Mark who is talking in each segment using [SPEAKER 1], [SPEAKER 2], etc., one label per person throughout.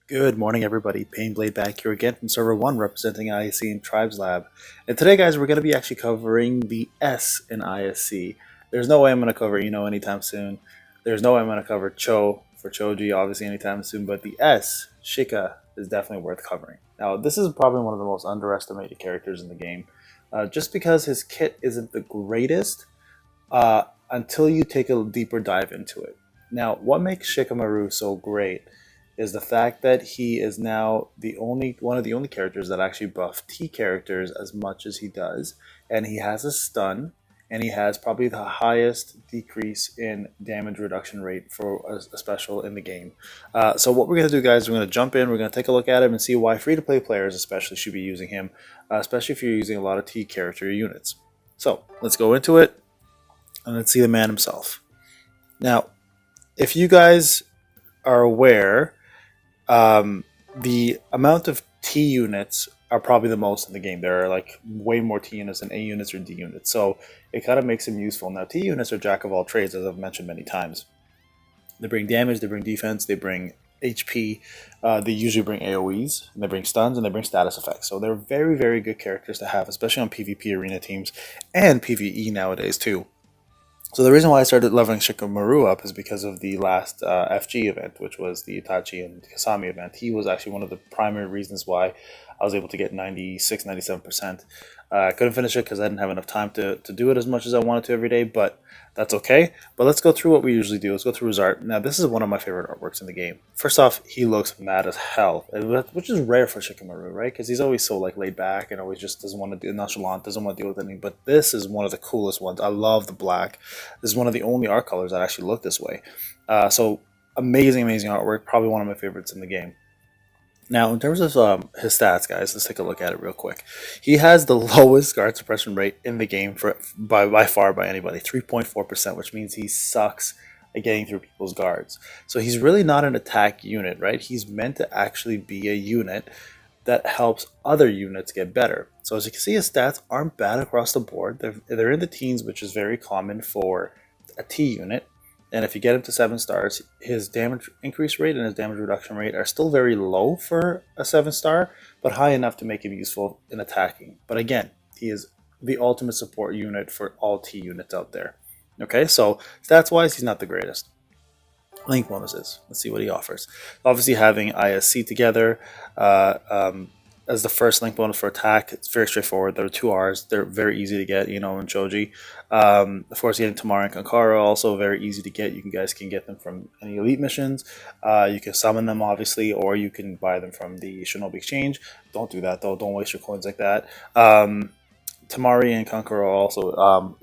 [SPEAKER 1] Good morning, everybody. Painblade back here again from Server 1, representing ISC and Tribes Lab. And today, guys, we're going to be actually covering the S in ISC. There's no way I'm going to cover Ino anytime soon. There's no way I'm going to cover Cho for Choji, obviously, anytime soon. But the S, Shika, is definitely worth covering. Now, this is probably one of the most underestimated characters in the game. Just because his kit isn't the greatest until you take a deeper dive into it. Now, what makes Shikamaru so great is the fact that he is now the only one of the only characters that actually buff T characters as much as he does, and he has a stun, and he has probably the highest decrease in damage reduction rate for a special in the game. So what we're going to do, guys, we're going to jump in, we're going to take a look at him and see why free-to-play players especially should be using him, especially if you're using a lot of T character units. So let's go into it, and let's see the man himself. Now, if you guys are aware, the amount of T units are probably the most in the game. There are like way more T units than A units or D units, so it kind of makes them useful. Now, T units are jack of all trades, as I've mentioned many times. They bring damage, they bring defense, they bring HP, they usually bring AoEs, and they bring stuns, and they bring status effects. So they're very, very good characters to have, especially on PvP arena teams and PvE nowadays too. So the reason why I started leveling Shikamaru up is because of the last FG event, which was the Itachi and Kasami event. He was actually one of the primary reasons why I was able to get 96, 97%. I couldn't finish it because I didn't have enough time to do it as much as I wanted to every day, but that's okay. But let's go through what we usually do. Let's go through his art. Now, this is one of my favorite artworks in the game. First off, he looks mad as hell, which is rare for Shikamaru, right? Because he's always so like laid back and always just doesn't want to do nonchalant, doesn't want to deal with anything. But this is one of the coolest ones. I love the black. This is one of the only art colors that actually look this way. So amazing, amazing artwork. Probably one of my favorites in the game. Now, in terms of his stats, guys, let's take a look at it real quick. He has the lowest guard suppression rate in the game by far by anybody, 3.4%, which means he sucks at getting through people's guards. So he's really not an attack unit, right? He's meant to actually be a unit that helps other units get better. So as you can see, his stats aren't bad across the board. They're in the teens, which is very common for a T unit. And if you get him to 7 stars, his damage increase rate and his damage reduction rate are still very low for a 7-star, but high enough to make him useful in attacking. But again, he is the ultimate support unit for all T units out there. Okay, so stats-wise, he's not the greatest. Link bonuses. Let's see what he offers. Obviously, having ISC together as the first link bonus for attack, it's very straightforward. There are 2 R's. They're very easy to get, and Choji. Of course, getting Tamara and Kankara also very easy to get. You guys can get them from any elite missions. You can summon them, obviously, or you can buy them from the Shinobi Exchange. Don't do that, though. Don't waste your coins like that. Tamari and Kankara also,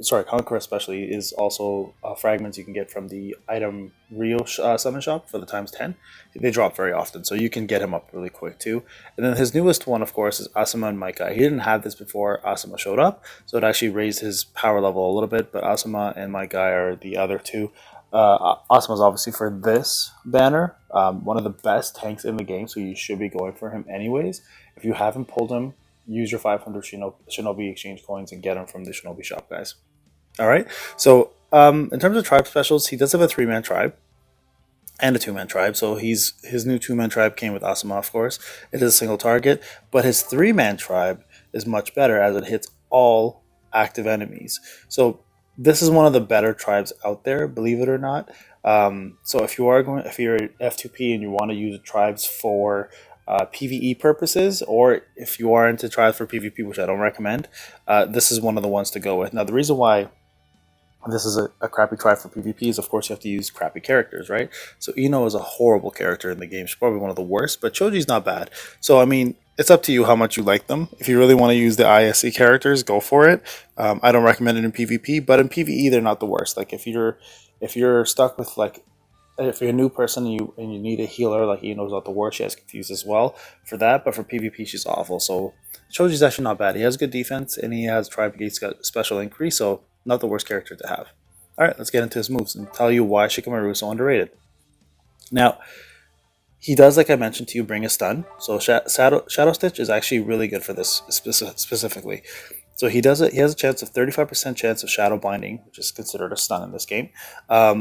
[SPEAKER 1] Kankara especially, is also fragments you can get from the item Rio summon shop for the ×10. They drop very often, so you can get him up really quick too. And then his newest one, of course, is Asuma and Maika. He didn't have this before Asuma showed up, so it actually raised his power level a little bit, but Asuma and Maika are the other two. Asuma is obviously for this banner, one of the best tanks in the game, so you should be going for him anyways. If you haven't pulled him, use your 500 Shinobi Exchange coins and get them from the Shinobi shop, guys. All right. So in terms of tribe specials, he does have a 3-man tribe and a 2-man tribe. So his new 2-man tribe came with Asuma, of course. It is a single target, but his 3-man tribe is much better as it hits all active enemies. So this is one of the better tribes out there, believe it or not. So if you're F2p and you want to use tribes for PvE purposes, or if you are into tribes for PvP, which I don't recommend, this is one of the ones to go with. Now, the reason why this is a crappy tribe for PvP is, of course, you have to use crappy characters, right? So Ino is a horrible character in the game. She's probably one of the worst, but Choji's not bad. So, I mean, it's up to you how much you like them. If you really want to use the ISC characters, go for it. I don't recommend it in PvP, but in PvE, they're not the worst. Like, if you're stuck with, like, if you're a new person and you need a healer, like Ino's not the worst. She has confused as well for that, but for PvP she's awful. So Choji's actually not bad. He has good defense and he has Tribe Gate's got special increase, so not the worst character to have. Alright, let's get into his moves and tell you why Shikamaru is so underrated. Now, he does, like I mentioned to you, bring a stun. So Shadow Stitch is actually really good for this specifically. So he has a chance of 35% chance of shadow binding, which is considered a stun in this game,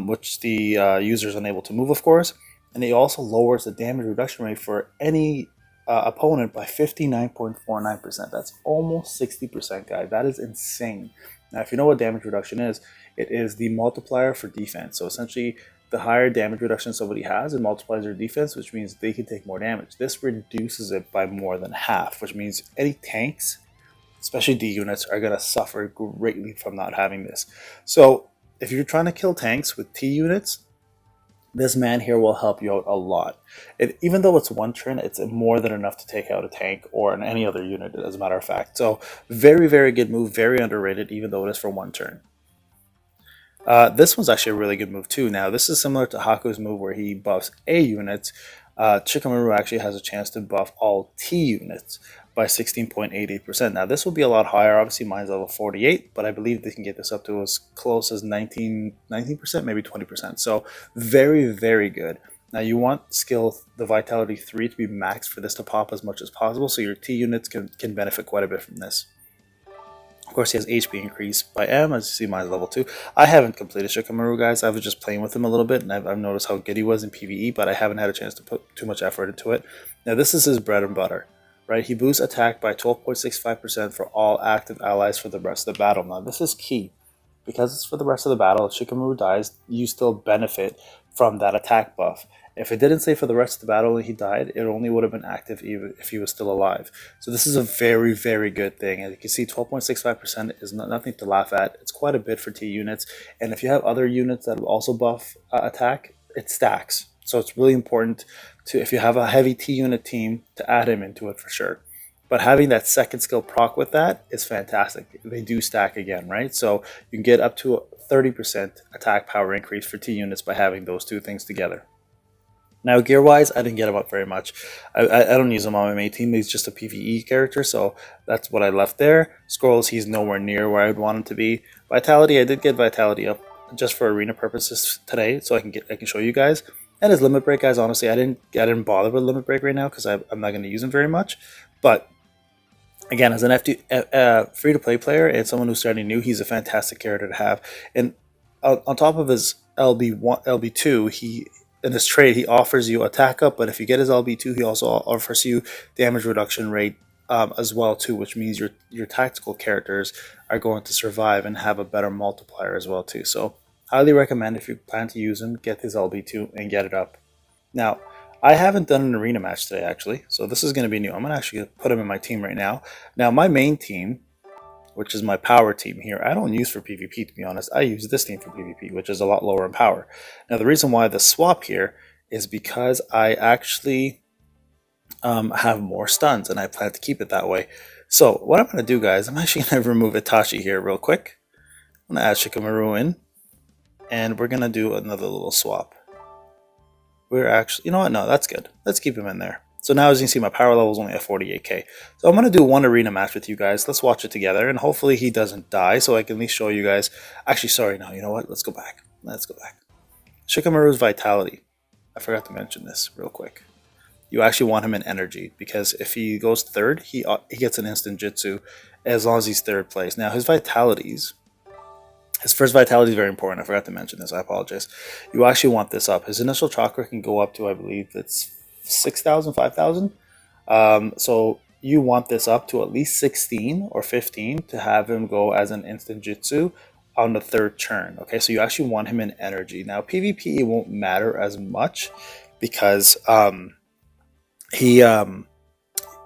[SPEAKER 1] which the user is unable to move, of course. and it also lowers the damage reduction rate for any opponent by 59.49%. That's almost 60%, guys. That is insane. Now, if you know what damage reduction is, it is the multiplier for defense. So essentially, the higher damage reduction somebody has, it multiplies their defense, which means they can take more damage. This reduces it by more than half, which means any tanks, especially D units, are going to suffer greatly from not having this. So if you're trying to kill tanks with T units, this man here will help you out a lot. Even though it's one turn, it's more than enough to take out a tank or any other unit, as a matter of fact. So very, very good move, very underrated, even though it is for one turn. This one's actually a really good move too. Now, this is similar to Haku's move where he buffs A units. Shikamaru actually has a chance to buff all T units by 16.88%. Now, this will be a lot higher. Obviously, mine's level 48, but I believe they can get this up to as close as 19%, maybe 20%. So very, very good. Now, you want skill, the Vitality 3, to be maxed for this to pop as much as possible, so your T units can benefit quite a bit from this. Of course, he has HP increase by M, as you see, mine's level 2. I haven't completed Shikamaru, guys. I was just playing with him a little bit, and I've noticed how good he was in PvE, but I haven't had a chance to put too much effort into it. Now, this is his bread and butter, right? He boosts attack by 12.65% for all active allies for the rest of the battle. Now, this is key. Because it's for the rest of the battle, if Shikamaru dies, you still benefit from that attack buff. If it didn't say for the rest of the battle and he died, it only would have been active even if he was still alive. So this is a very, very good thing. And you can see 12.65% is nothing to laugh at. It's quite a bit for T units. And if you have other units that also buff attack, it stacks. So it's really important to, if you have a heavy T unit team, to add him into it for sure. But having that second skill proc with that is fantastic. They do stack again, right? So you can get up to a 30% attack power increase for T units by having those two things together. Now, gear-wise, I didn't get him up very much. I don't use him on my main team. He's just a PvE character, so that's what I left there. Scrolls, he's nowhere near where I'd want him to be. Vitality, I did get Vitality up just for arena purposes today, so I can show you guys. And his limit break, guys, honestly, I didn't bother with limit break right now because I'm not going to use him very much. But again, as an free-to-play player and someone who's starting new, he's a fantastic character to have. And on top of his LB2, in this trade, he offers you attack up, but if you get his LB2, he also offers you damage reduction rate as well too, which means your tactical characters are going to survive and have a better multiplier as well too. So highly recommend, if you plan to use him, get his LB2 and get it up. Now, I haven't done an arena match today actually, so this is going to be new. I'm going to actually put him in my team right now. Now, my main team, which is my power team here, I don't use for PvP, to be honest. I use this team for PvP, which is a lot lower in power. Now, the reason why the swap here is because I actually have more stuns, and I plan to keep it that way. So what I'm going to do, guys, I'm actually going to remove Itachi here real quick. I'm going to add Shikamaru in, and we're going to do another little swap. We're actually, you know what? No, that's good. Let's keep him in there. So now, as you can see, my power level is only at 48k. So I'm going to do one arena match with you guys. Let's watch it together, and hopefully he doesn't die, so I can at least show you guys. Actually, sorry, no, you know what? Let's go back. Shikamaru's Vitality. I forgot to mention this real quick. You actually want him in energy, because if he goes third, he gets an instant jutsu as long as he's third place. Now, his first vitality is very important. I forgot to mention this. I apologize. You actually want this up. His initial chakra can go up to, I believe it's 6,000, 5,000. So you want this up to at least 16 or 15 to have him go as an instant jutsu on the third turn. Okay, so you actually want him in energy. Now, PvP won't matter as much because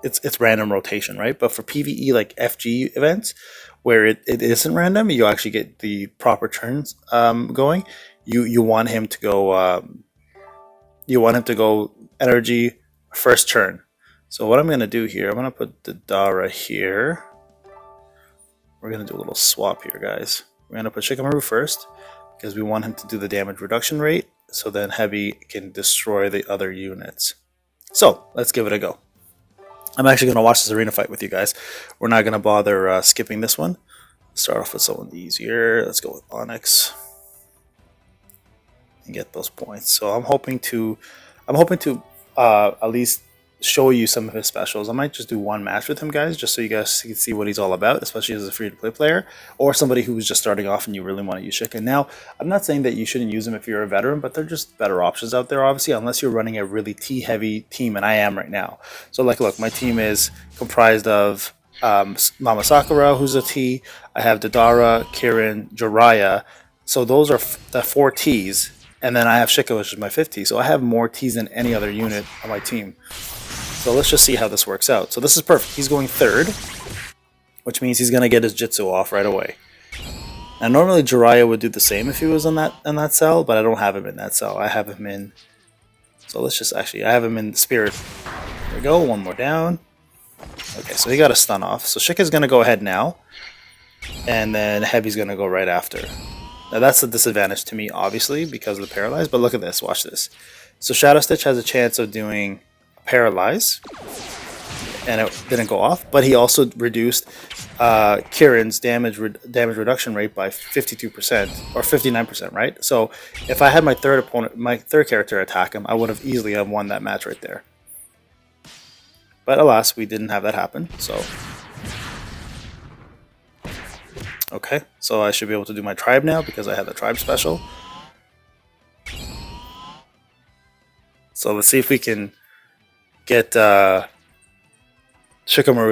[SPEAKER 1] it's random rotation, right? But for PvE, like FG events, where it isn't random, you actually get the proper turns going. You want him to go. You want him to go energy first turn. So what I'm going to do here, I'm going to put the Dara here. We're going to do a little swap here, guys. We're going to put Shikamaru first because we want him to do the damage reduction rate, so then Heavy can destroy the other units. So let's give it a go. I'm actually going to watch this arena fight with you guys. We're not going to bother skipping this one. Start off with someone easier. Let's go with Onyx and get those points. So I'm hoping to at least show you some of his specials. I might just do one match with him, guys, just so you guys can see what he's all about, especially as a free-to-play player or somebody who's just starting off and you really want to use Shika. Now, I'm not saying that you shouldn't use him if you're a veteran, but they're just better options out there, obviously, unless you're running a really T-heavy team, and I am right now. So, like, look, my team is comprised of Mama Sakura, who's a T. I have Deidara, Kirin, Jiraiya. So those are the 4 Ts. And then I have Shika, which is my 5th T. So I have more Ts than any other unit on my team. So let's just see how this works out. So this is perfect. He's going 3rd, which means he's going to get his Jitsu off right away. Now normally Jiraiya would do the same if he was in that cell, but I don't have him in that cell. I have him in... So let's just actually... I have him in Spirit. There we go. One more down. Okay, so he got a stun off. So Shika's going to go ahead now. And then Heavy's going to go right after. Now that's the disadvantage to me, obviously, because of the Paralyze. But look at this. Watch this. So Shadow Stitch has a chance of doing Paralyze. And it didn't go off. But he also reduced Kirin's damage reduction rate by 52% or 59%, right? So if I had my third character attack him, I would have easily won that match right there. But alas, we didn't have that happen, so... Okay, so I should be able to do my tribe now because I have the tribe special. So let's see if we can get Shikamaru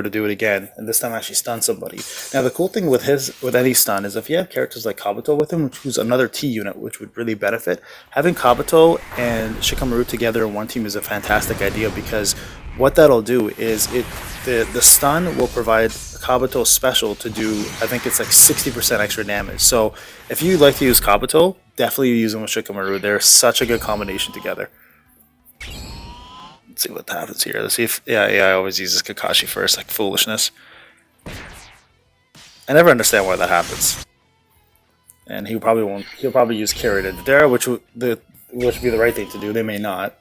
[SPEAKER 1] to do it again, and this time actually stun somebody. Now the cool thing with any stun is if you have characters like Kabuto with him, who's another T unit, which would really benefit, having Kabuto and Shikamaru together in one team is a fantastic idea, because what that'll do is the stun will provide Kabuto special to do, I think it's like 60% extra damage. So if you like to use Kabuto, definitely use him with Shikamaru. They're such a good combination together. Let's see what happens here. Let's see if I always uses Kakashi first, like foolishness. I never understand why that happens. And he'll probably use Kirin and Deidara, which would be the right thing to do. They may not.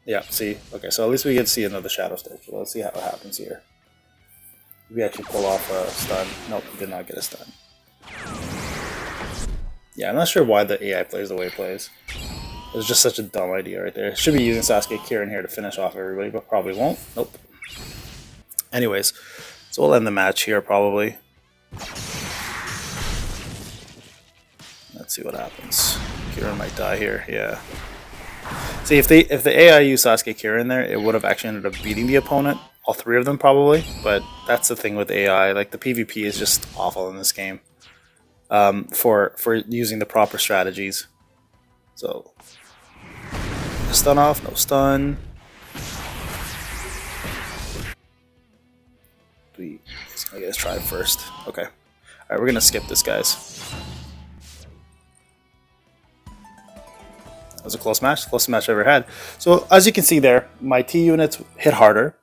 [SPEAKER 1] Yeah, see? Okay, so at least we get to see another Shadow Stitch. So let's see how it happens here. We actually pull off a stun. Nope, we did not get a stun. Yeah, I'm not sure why the AI plays the way it plays. It was just such a dumb idea right there. Should be using Sasuke Kirin here to finish off everybody, but probably won't. Nope. Anyways, so we'll end the match here probably. Let's see what happens. Kirin might die here, yeah. See, if the AI used Sasuke Kirin there, it would have actually ended up beating the opponent. All 3 of them probably, but that's the thing with AI. Like, the PvP is just awful in this game for using the proper strategies. So, stun off, no stun. Let's get his tribe first. Okay. Alright, we're gonna skip this, guys. That was a close match, closest match I ever had. So as you can see there, my T units hit harder.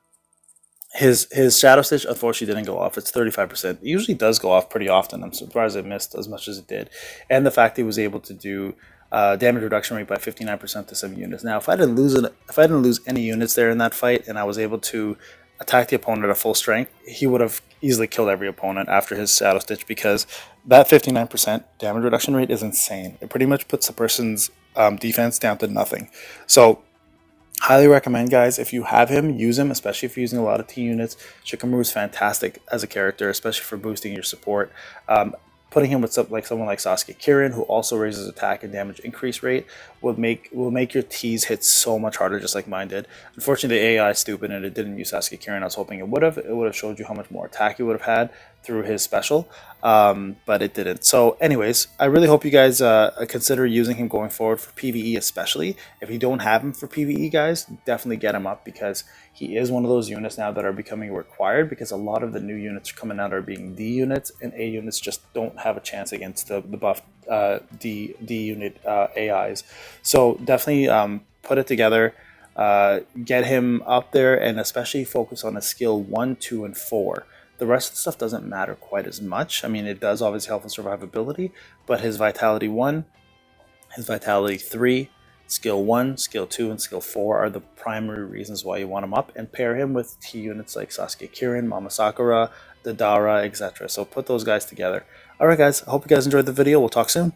[SPEAKER 1] His Shadow Stitch unfortunately didn't go off. It's 35%. It usually does go off pretty often. I'm surprised it missed as much as it did. And the fact he was able to do damage reduction rate by 59% to some units. Now, if I didn't lose any units there in that fight, and I was able to attack the opponent at full strength, he would have easily killed every opponent after his Shadow Stitch, because that 59% damage reduction rate is insane. It pretty much puts the person's defense down to nothing. So highly recommend, guys, if you have him, use him, especially if you're using a lot of T units. Shikamaru is fantastic as a character, especially for boosting your support. Putting him with someone like Sasuke Kirin, who also raises attack and damage increase rate, will make your T's hit so much harder, just like mine did. Unfortunately, the AI is stupid and it didn't use Sasuke Kirin. I was hoping it would have. It would have showed you how much more attack you would have had through his special, but it didn't. So anyways, I really hope you guys consider using him going forward for PvE, especially. If you don't have him for PvE, guys, definitely get him up, because he is one of those units now that are becoming required, because a lot of the new units coming out are being D units, and A units just don't have a chance against the buff D unit AIs. So definitely put it together, get him up there, and especially focus on a skill 1, 2, and 4. The rest of the stuff doesn't matter quite as much. I mean, it does obviously help with survivability, but his Vitality 1, his Vitality 3, Skill 1, Skill 2, and Skill 4 are the primary reasons why you want him up, and pair him with T units like Sasuke Kirin, Mama Sakura, Deidara, etc. So put those guys together. Alright guys, I hope you guys enjoyed the video. We'll talk soon.